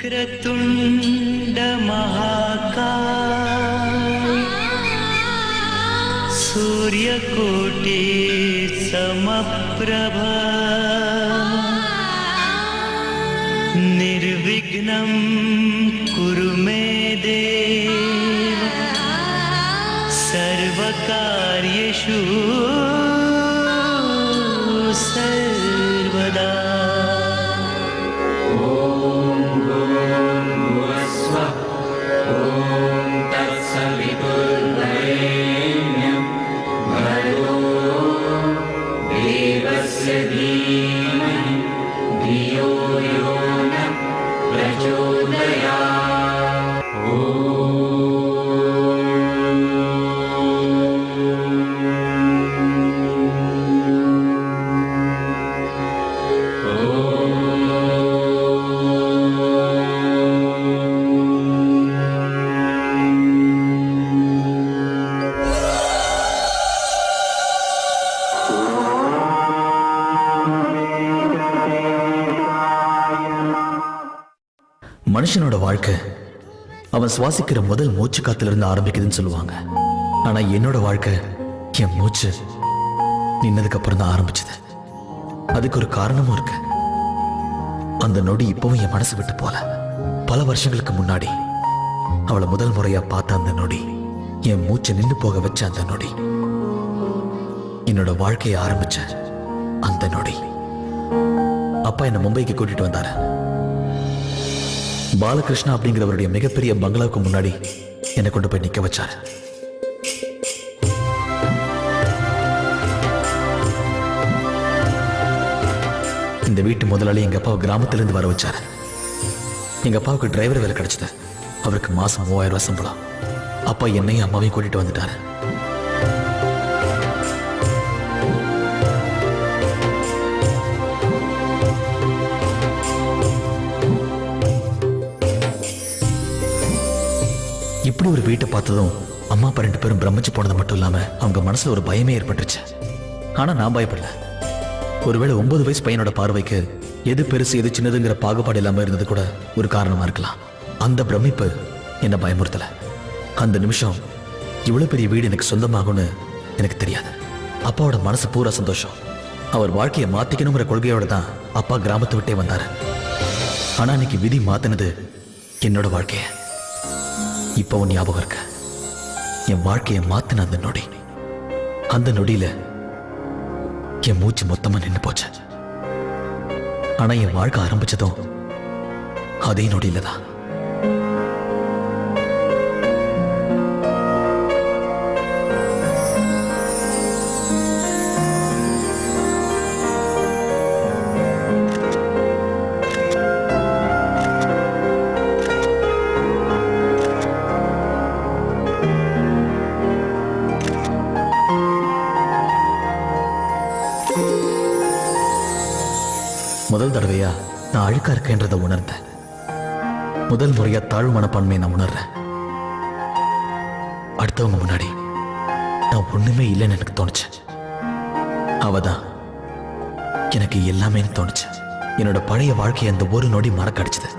वक्रतुण्ड महाकाय सूर्यकोटि समप्रभ निर्विघ्नं कुरु मे देव सर्वकार्येषु सर्वदा। மனுஷனோட வாழ்க்கை அவன் சுவாசிக்கிற முதல் மூச்சு காத்திலிருந்து ஆரம்பிக்குதுன்னு சொல்லுவாங்க. ஆனா என்னோட வாழ்க்கை என் மூச்சு நின்னதுக்கு அப்புறம் தான் ஆரம்பிச்சது. அதுக்கு ஒரு காரணமும் இருக்கு. அந்த நொடி இப்பவும் என் மனசு விட்டு போல. பல வருஷங்களுக்கு முன்னாடி அவளை முதல் முறையா பார்த்த அந்த நொடி, என் மூச்சை நின்று போக வச்ச அந்த நொடி, என்னோட வாழ்க்கையை ஆரம்பிச்ச அந்த நொடி. அப்பா என்னை மும்பைக்கு கூட்டிட்டு வந்தாரு. பாலகிருஷ்ணா அப்படிங்கிறவருடைய மிகப்பெரிய பங்களாவுக்கு முன்னாடி என்னை கொண்டு போய் நிக்க வச்சாரு. இந்த வீட்டு முதலாளி எங்க அப்பாவை கிராமத்திலிருந்து வர வச்சாரு. எங்க அப்பாவுக்கு டிரைவர் வேலை கிடைச்சது. அவருக்கு மாசம் 3000 ரூபாய் சம்பளம். அப்பா என்னையும் அம்மாவையும் கூட்டிட்டு வந்துட்டாரு. இப்படி ஒரு வீட்டை பார்த்ததும் அம்மா அப்பா 2 பேரும் பிரமிச்சு போனது மட்டும் இல்லாம அவங்க மனசுல ஒரு பயமே ஏற்பட்டுச்சு. ஆனா நான் பயப்படல. ஒருவேளை 9 வயசு பையனோட பார்வைக்கு எது பெருசு எது சின்னதுங்கிற பாகுபாடு இல்லாம இருந்தது கூட ஒரு காரணமா இருக்கலாம். அந்த பிரமிப்பு என்ன பயமுறுத்தல. அந்த நிமிஷம் இவ்வளவு பெரிய வீடு எனக்கு சொந்தமாகும்னு எனக்கு தெரியாது. அப்பாவோட மனசு பூரா சந்தோஷம். அவர் வாழ்க்கையை மாத்திக்கணுங்கிற கொள்கையோட தான் அப்பா கிராமத்தை விட்டே வந்தாரு. ஆனா இன்னைக்கு விதி மாத்தினது என்னோட வாழ்க்கைய. இப்பவும் ஞாபகம் இருக்க, என் வாழ்க்கையை மாத்தின அந்த நொடி. அந்த நொடியில என் மூச்சு மொத்தமா நின்று போச்சு. ஆனா என் வாழ்க்கை ஆரம்பிச்சதும் அதே நொடியில தான். முதல் தடவையா நான் அழுக்கா இருக்கேன்றதை உணர்ந்தேன். முதல் முறையா தாழ்வு மனப்பான்மையை நான் உணர்றேன். அடுத்தவங்க முன்னாடி நான் ஒண்ணுமே இல்லைன்னு எனக்கு தோணுச்சு. அவதான் எனக்கு எல்லாமே தோணுச்சு. என்னோட பழைய வாழ்க்கையை அந்த ஒரு நொடி மறக்கடிச்சது.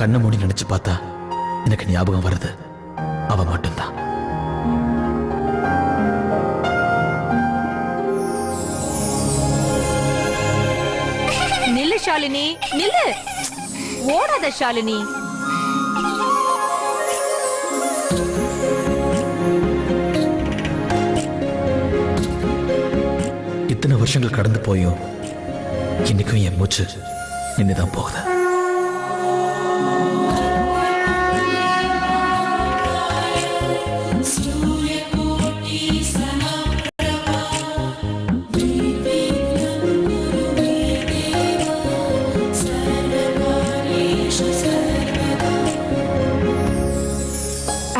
கண்ணை மூடி நினைச்சு பார்த்தா எனக்கு ஞாபகம் வருது அவ மட்டும்தான். நில்லு ஷாலினி, நில்லு. ஓடாத ஷாலினி. இத்தனை வருஷங்கள் கடந்து போயும் இன்னைக்கும் என் மூச்சு நின்னுதான் போகுது.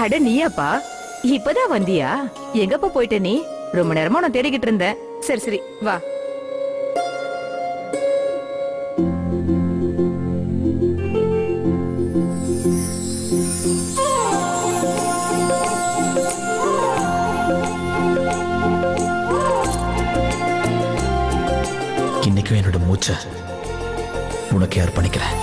அட நீயாப்பா, இப்பதான் வந்தியா? எங்கப்பா போயிட்ட நீ? ரொம்ப நேரமா நான் தேடிக்கிட்டு இருந்தேன். சரி சரி வா. இன்னைக்கும் என்னோட மூச்சை உனக்கு அர்ப்பணிக்கிறேன்.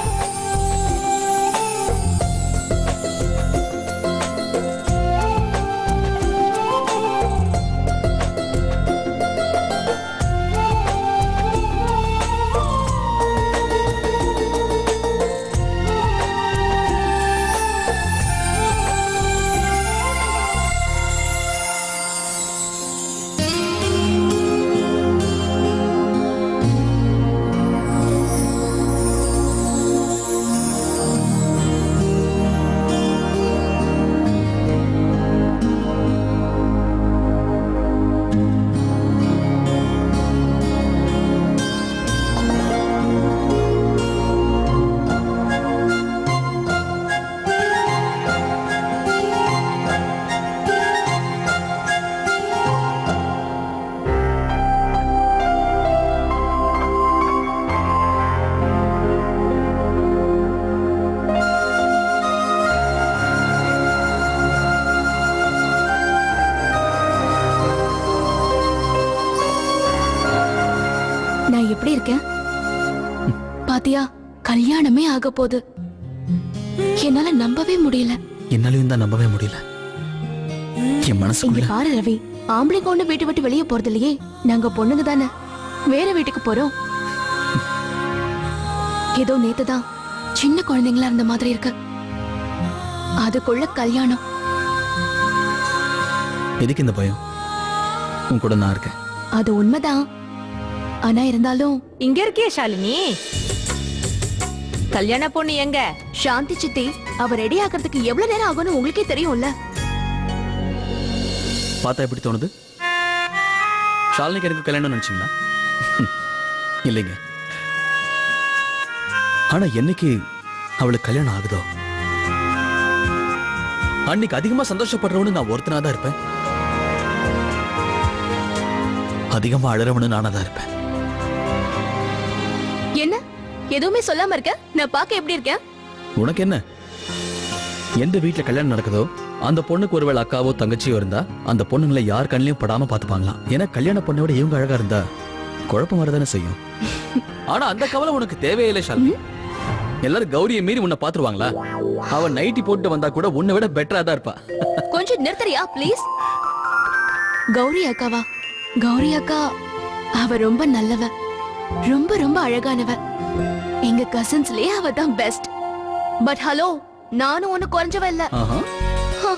பாத்தியா, கல்யாணமே ஆக போகுது. என்னால நம்பவே முடியல. என்னாலையும் தான் நம்பவே முடியல. என் இங்க மனசுக்குள்ள பாரு ரவி, ஆம்பளைங்க ஒண்ணு வீட்டை விட்டு வெளியே போறது இல்லையே. நாங்க பொண்ணுங்க தானே, வேற வீட்டுக்கு போறோம். ஏதோ நேத்துதான் சின்ன குழந்தைங்களா இருந்த மாதிரி இருக்கு. அதுக்குள்ள கல்யாணம். எதுக்கு இந்த பயம்? உன் கூட நான் இருக்கேன். அது உண்மைதான். ஆனா இருந்தாலும் இங்க இருக்கியே ஷாலினி. கல்யாண பொண்ணு எங்க? சாந்தி சித்தி, அவ ரெடி ஆகிறதுக்கு எவ்வளவு நேரம் ஆகும்னு உங்களுக்கே தெரியும்ல. பார்த்தா எப்படி தோணுது? ஷாலினிக்கு எனக்கு கல்யாணம் நினைச்சீங்களா? இல்லைங்க. ஆனா என்னைக்கு அவளுக்கு கல்யாணம் ஆகுதோ அன்னைக்கு அதிகமா சந்தோஷப்படுறவனு நான் ஒருத்தனா தான் இருப்பேன். அதிகமா அழறவனு நானா தான் இருப்பேன். என்ன எதுவுமே சொல்லாம இருக்க? நான் பார்க்க எப்படி இருக்கேன்? உனக்கு என்ன? எந்த வீட்டுல கல்யாணம் நடக்குதோ அந்த பொண்ணுக்கு ஒருவேளை அக்காவோ தங்கச்சியோ இருந்தா அந்த பொண்ணுங்களை யார் கண்ணிலையும் படாம பாத்துப்பாங்களாம். ஏன்னா கல்யாண பொண்ணை விட இவங்க அழகா இருந்தா குழப்பம் வரதானே செய்யும். ஆனா அந்த கவலை உனக்கு தேவையில்லை ஷாலினி. எல்லாரும் கௌரியை மீறி உன்னை பாத்துருவாங்களா? அவன் நைட்டி போட்டு வந்தா கூட உன்னை விட பெட்டரா தான் இருப்பா. கொஞ்சம் நிறுத்தறியா ப்ளீஸ்? கௌரி அக்காவா? கௌரி அக்கா அவ ரொம்ப நல்லவ, ரொம்ப ரொம்ப அழகானவ. எங்க கசின்ஸ்லயே அவ தான் பெஸ்ட். பட் ஹலோ, நானும் ஒண்ணு குறைஞ்சவ இல்ல. ஆஹா. ஹ.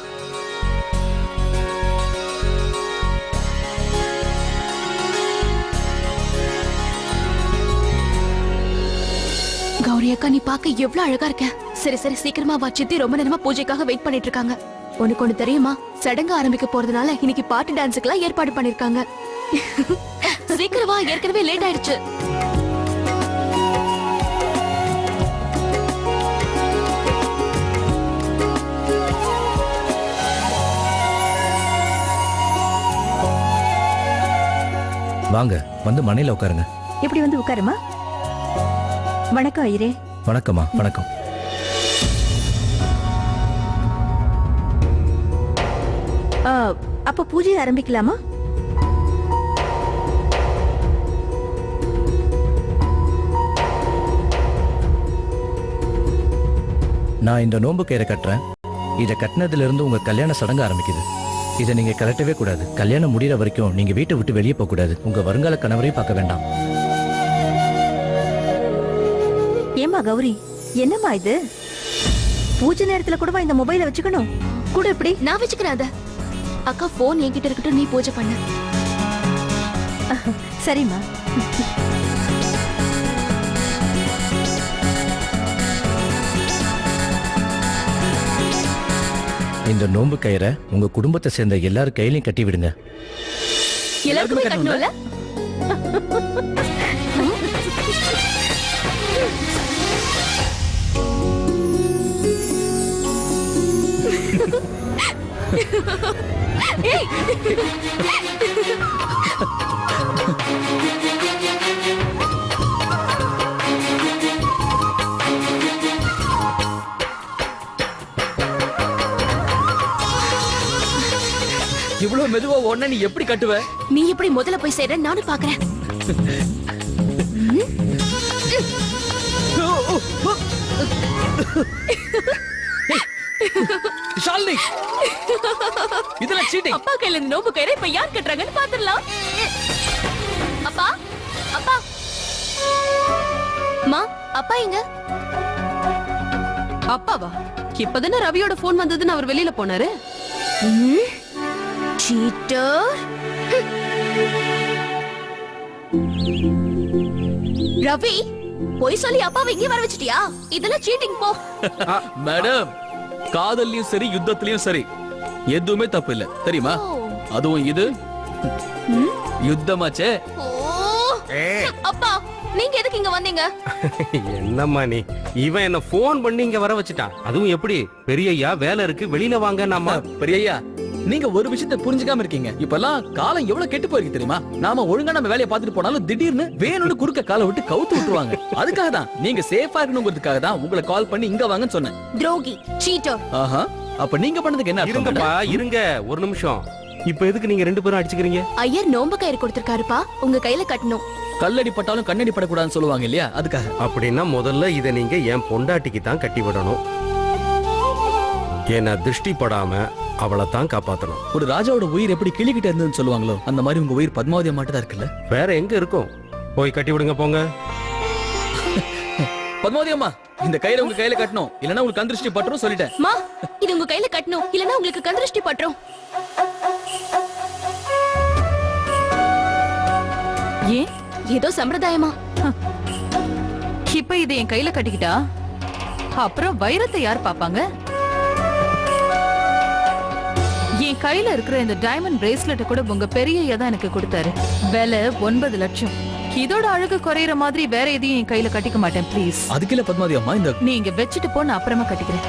கௌரி அக்கா, நீ பார்க்க எவ்வளவு அழகா இருக்க. சரி சரி, சீக்கிரமா வா. சித்தி ரொம்ப நேரமா பூஜைக்காக வெயிட் பண்ணிட்டு இருக்காங்க. உனக்கு ஒண்ணு தெரியுமா? சடங்கு ஆரம்பிக்க போறதுனால இன்னைக்கு பாட்டு டான்ஸுக்குலாம் ஏற்பாடு பண்ணிருக்காங்க. சீக்கிரம் வா, ஏற்கனவே லேட் ஆயிடுச்சு. வாங்க, வந்து மனையில உட்காருங்க. இப்படி வந்து உட்காருமா. வணக்கம் ஐயரே. வணக்கம்மா. வணக்கம். அப்ப பூஜை ஆரம்பிக்கலாமா? நான் இந்த நோன்பு கயிறை கட்டுறேன். இதை கட்டினதுல இருந்து உங்க கல்யாண சடங்கு ஆரம்பிக்குது. இதை நீங்க கலட்டவே கூடாது. கல்யாணம் முடிகிற வரைக்கும் நீங்க வீட்டை விட்டு வெளியே போக கூடாது. உங்க வருங்கால கணவரையும் பார்க்க வேண்டாம். ஏமா கௌரி, என்னம்மா இது? பூஜை நேரத்துல கூடவா இந்த மொபைலை வச்சுக்கணும்? கூட இப்படி நான் வச்சுக்கிறேன் அத. அக்கா போன் என்கிட்ட இருக்கட்டும், நீ பூஜை பண்ண. சரிம்மா. இந்த நோன்பு கயிறை உங்க குடும்பத்தை சேர்ந்த எல்லாரும் கையிலையும் கட்டி விடுங்க. எல்லாருக்குமே கட்டணும்ல? ஏய், இவ்வளவு மெதுவா ஓடுனா நீ எப்படி கட்டுவ? நீ எப்படி முதல்ல போய் சேர நானும் பாக்குறேன். ஷாலினி, இதெல்லாம் சீட்டிங். அப்பா கையில இந்த நோம்பு கயிறை இப்ப யார் கட்டுறாங்கன்னு பாத்துடலாம். அப்பா, அப்பா, மா, அப்பா எங்க? அப்பாவா? இப்பதானே ரவியோட போன் வந்ததுன்னு அவர் வெளியில போனாரு. சீட்டர். ரவி, போய் சொல்லி அப்பாவை இங்கே வர வச்சிட்டியா? இதெல்லாம் சீட்டிங் போ. மேடம், காதல்லையும் சரி யுத்தத்திலயும் சரி எதுவுமே தப்பு இல்ல தெரியுமா? அதுவும் இது யுத்தமாச்சே. ஓ, அப்பா நீங்க எதுக்கு இங்க வந்தீங்க? என்னம்மா நீ? இவன் என்ன போன் பண்ணி இங்க வர வச்சுட்டான். அதுவும் எப்படி? பெரியய்யா வேலை இருக்கு, வெளியில வாங்க. நாம பெரியய்யா, நீங்க ஒரு விஷயத்தை புரிஞ்சுக்காம இருக்கீங்க. இப்பெல்லாம் காலம் எவ்வளவு கெட்டு போயிருக்கு தெரியுமா? நாம ஒழுங்கா நம்ம வேலையை பார்த்துட்டு போனாலும் திடீர்னு வேணும்னு குறுக்க காலை விட்டு கவுத்து விட்டுருவாங்க. அதுக்காக தான், நீங்க சேஃபா இருக்கணுங்கிறதுக்காக தான் உங்களை கால் பண்ணி இங்க வாங்கன்னு சொன்னேன். துரோகி, சீட்டர். ஆஹா, அப்ப நீங்க பண்ணதுக்கு என்ன அர்த்தம்? இருங்கப்பா, இருங்க ஒரு நிமிஷம். இப்ப எதுக்கு நீங்க ரெண்டு பேரும் அடிச்சுக்கிறீங்க? ஐயர் நோம்பு கயிறு கொடுத்திருக்காருப்பா, உங்க கையில கட்டணும். கல்லடி பட்டாலும் கண்ணடி படக்கூடாதுன்னு சொல்லுவாங்க இல்லையா, அதுக்காக. அப்படின்னா முதல்ல இதை நீங்க என் பொண்டாட்டிக்கு தான் கட்டி விடணும். ஏன்னா திருஷ்டி படாம அவளை தான் காப்பாத்தணும். ஒரு ராஜாவோட உயிர் எப்படி கிளிக்கிட்ட இருந்ததுன்னு சொல்லுவாங்களோ, அந்த மாதிரி உங்க உயிர் பத்மாவதி அம்மாட்ட தான் இருக்குல்ல. வேற எங்க இருக்கும்? போய் கட்டி விடுங்க போங்க. பத்மாவதி அம்மா, இந்த கயிறை உங்க கையில கட்டணும், இல்லன்னா உங்களுக்கு கந்திருஷ்டி பட்டுரும் சொல்லிட்டேன். மா, இது உங்க கையில கட்டணும், இல்லனா உங்களுக்கு கந்திருஷ்டி பட்டுரும். ஏன்? ஏதோ சம்பிரதாயமா. இப்ப இதை என் கையில கட்டிக்கிட்டா அப்புறம் வைரத்தை யார் பாப்பாங்க? என் கையில இருக்கிற இந்த டைமண்ட் பிரேஸ்லெட் கூட உங்க பெரியய்யா தான் எனக்கு கொடுத்தாரு. விலை 9 லட்சம். இதோட அழகு குறையிற மாதிரி வேற எதையும் என் கையில கட்டிக்க மாட்டேன் ப்ளீஸ். அதுக்கு இல்ல பத்மாவதி அம்மா, இந்த நீங்க வச்சுட்டு போ, நான் அப்புறமா கட்டிக்கிறேன்.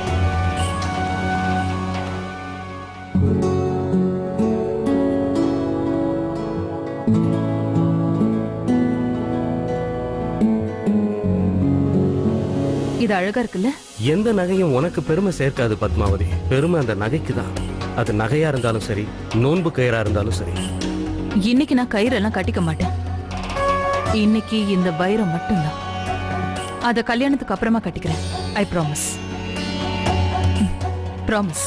இது அழகா இருக்குல்ல? எந்த நகையும் உனக்கு பெருமை சேர்க்காது பத்மாவதி. பெருமை அந்த நகைக்கு தான். அது நகையா இருந்தாலும் சரி, நோன்பு கயிறா இருந்தாலும் சரி. இன்னைக்கு நான் கயிறெல்லாம் கட்டிக்க மாட்டேன். இன்னைக்கு இந்த வைரம் மட்டும்தான். அத கல்யாணத்துக்கு அப்புறமா கட்டிக்கிறேன். I promise. ப்ராமிஸ்.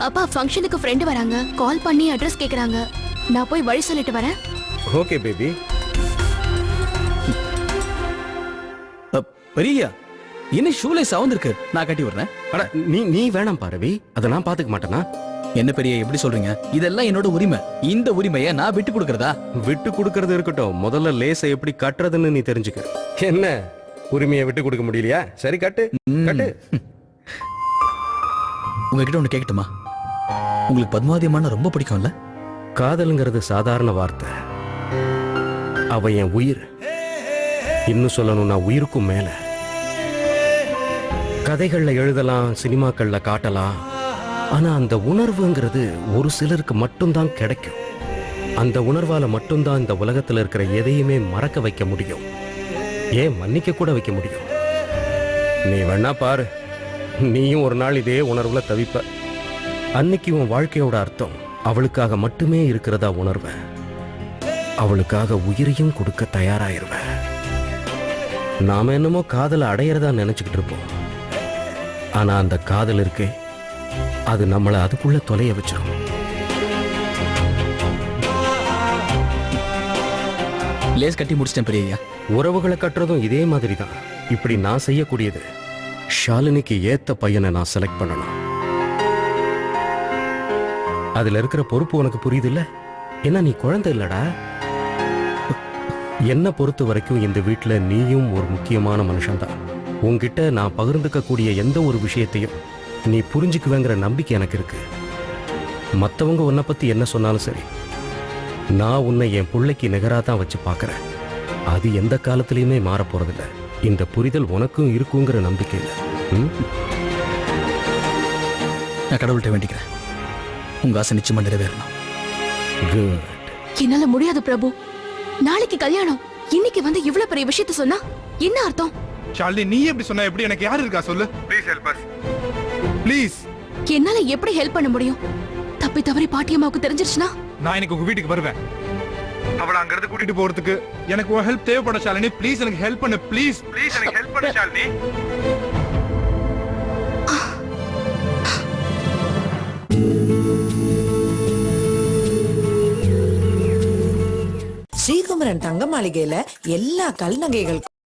அப்பா, ஃபங்க்ஷனுக்கு ஃப்ரெண்ட் வராங்க, கால் பண்ணி அட்ரஸ் கேக்குறாங்க. நான் போய் வழி சொல்லிட்டு வரேன். Okay baby. பெரிய இன்னும் ஷூலே சவுண்ட் இருக்கு, நான் கட்டி விடுறேன். அட நீ வேணாம் பாரவி, அதை நான் பாத்துக்க மாட்டேனா? என்ன பெரிய எப்படி சொல்றீங்க? இதெல்லாம் என்னோட உரிமை. இந்த உரிமையை நான் விட்டு கொடுக்கறதா? விட்டு கொடுக்கறது இருக்கட்டும், முதல்ல லேசை எப்படி கட்டுறதுன்னு நீ தெரிஞ்சுக்க. என்ன உரிமையை விட்டு கொடுக்க முடியலையா? சரி கட்டு கட்டு. உங்ககிட்ட ஒண்ணு கேட்கட்டுமா? உங்களுக்கு பத்மாவதி அம்மா ரொம்ப பிடிக்கும்ல? காதலுங்கிறது சாதாரண வார்த்தை. அவ என் உயிர். இன்னும் சொல்லணும்னா உயிருக்கும் மேல. கதைகள்ல எழுதலாம், சினிமாக்கள்ல காட்டலாம். ஆனா அந்த உணர்வுங்கிறது ஒரு சிலருக்கு மட்டும்தான் கிடைக்கும். அந்த உணர்வால மட்டும்தான் இந்த உலகத்துல இருக்கிற எதையுமே மறக்க வைக்க முடியும். ஏன் மன்னிக்க கூட வைக்க முடியும். நீ வேணா பாரு, நீயும் ஒரு நாள் இதே உணர்வுல தவிப்ப. அன்னைக்கு உன் வாழ்க்கையோட அர்த்தம் அவளுக்காக மட்டுமே இருக்கிறதா உணர்வ. அவளுக்காக உயிரையும் கொடுக்க தயாராயிருவ. நாம என்னமோ காதலை அடையிறதா நினைச்சுக்கிட்டு இருப்போம். ஆனா அந்த காதல் இருக்கே, அது நம்மளை அதுக்குள்ள தொலைய வச்சிடும். லேஸ் கட்டி முடிச்சிட்டேன் பெரியய்யா. உறவுகளை கட்டுறதும் இதே மாதிரி தான். இப்படி நான் செய்யக்கூடியது. ஷாலினிக்கு ஏத்த பையனை நான் செலக்ட் பண்ணணும். அதுல இருக்கிற பொறுப்பு உனக்கு புரியுது இல்ல? ஏன்னா நீ குழந்தை இல்லடா. என்ன பொறுத்த வரைக்கும் இந்த வீட்டுல நீயும் ஒரு முக்கியமான மனுஷன்தான். உன்கிட்ட நான் பகிர்ந்துக்க கூடிய எந்த ஒரு விஷயத்தையும் நீ புரிஞ்சுக்குவேங்கிற நம்பிக்கை எனக்கு இருக்கு. மத்தவங்க உன்னை பத்தி என்ன சொன்னாலும் சரி, நான் உன்னை என் பிள்ளைக்கு நிகரா தான் வச்சு பார்க்கறேன். அது எந்த காலத்திலயுமே மாற போறதில்ல. இந்த புரிதல் உனக்கும் இருக்குங்கிற நம்பிக்கை இல்லை. நான் கடவுள்கிட்ட வேண்டிக்கிறேன், உங்க ஆசை நிச்சயமா நிறைவேறணும். குட். என்னால முடியாது பிரபு. நாளைக்கு கல்யாணம், இன்னைக்கு வந்து இவ்வளவு பெரிய விஷயத்த சொன்னா என்ன அர்த்தம்? ஷாலினி, நீ எப்படி சொன்னா எப்படி? எனக்கு யார் இருக்கா சொல்லு. Please help us. ப்ளீஸ். என்னால எப்படி ஹெல்ப் பண்ண முடியும்? தப்பி தவறி பாட்டியம்மாவுக்கு தெரிஞ்சிருச்சுனா? நான் இன்னைக்கு உங்க வீட்டுக்கு வருவேன். அவளை அங்க இருந்து கூட்டிட்டு போறதுக்கு எனக்கு ஒரு ஹெல்ப் தேவைப்படும் ஷாலினி. ப்ளீஸ் எனக்கு ஹெல்ப் பண்ணு. ப்ளீஸ் ப்ளீஸ் எனக்கு ஹெல்ப் பண்ணு ஷாலினி. ஸ்ரீகுமரன் தங்க மாளிகையில எல்லா கல் நகைகளுக்கும்